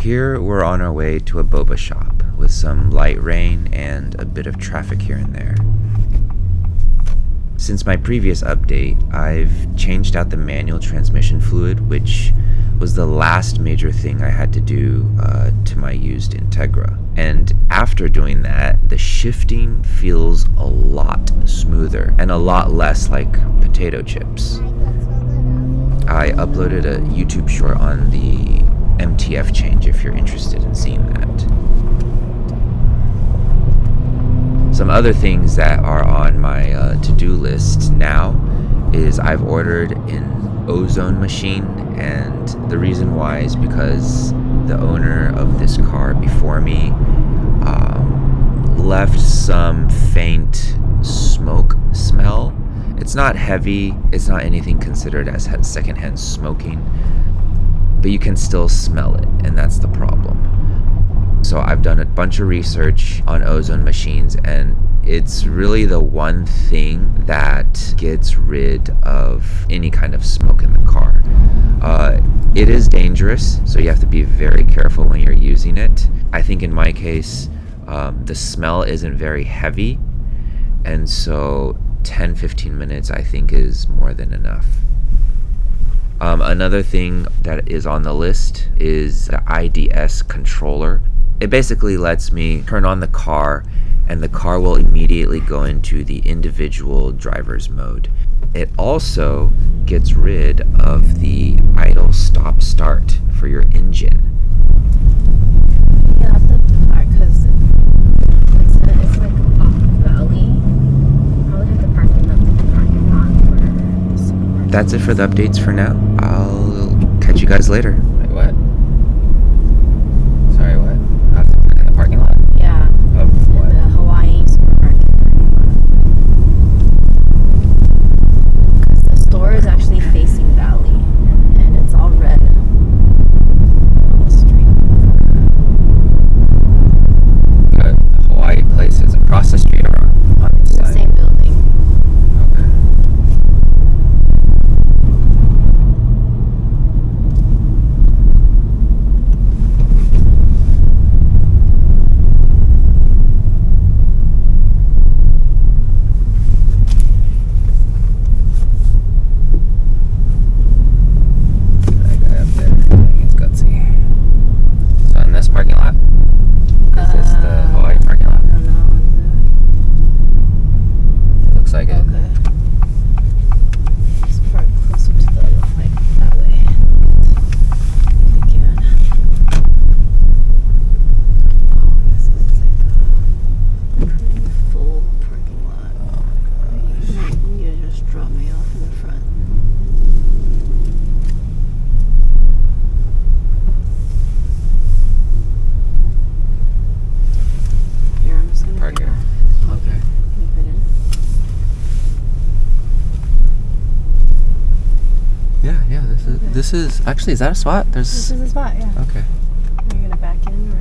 Here we're on our way to a boba shop with some light rain and a bit of traffic here and there. Since my previous update, I've changed out the manual transmission fluid, which was the last major thing I had to do to my used Integra. And after doing that, the shifting feels a lot smoother and a lot less like potato chips. I uploaded a YouTube short on the MTF change if you're interested in seeing that. Some other things that are on my to-do list now is I've ordered an Ozone Machine, and the reason why is because the owner of this car before me left some faint smoke smell. It's not heavy, it's not anything considered as secondhand smoking, but you can still smell it, and that's the problem. So I've done a bunch of research on ozone machines, and it's really the one thing that gets rid of any kind of smoke in the car. It is dangerous, so you have to be very careful when you're using it. I think in my case, the smell isn't very heavy, and so 10-15 minutes I think is more than enough. Another thing that is on the list is the IDS Controller. It basically lets me turn on the car, and the car will immediately go into the individual driver's mode. It also gets rid of the idle stop start for your engine. Yeah, that's the part, because it's like off valley. Probably have to park in the parking lot for the. That's it for the updates for now. I'll catch you guys later. Wait, what? Sorry, what? I have to park in the parking lot? Yeah. Of what? The Hawaii supermarket parking lot. Because the store is actually facing valley, and it's all red on the street. The Hawaii place is across the street or on the It's the side? same building. Okay. That guy up there, he's gutsy. So in this parking lot? Is this the Hawaii parking lot? I don't know. It looks like it. Okay. Just park closer to the like that way. We can. Oh, this is like a pretty full parking lot. Oh my gosh. You just drop me off in the front. Here, I'm just gonna Park get here. off. Okay. Can you fit in? Yeah, this is actually, is that a spot? This is the spot, yeah. Okay. Are you gonna back in or?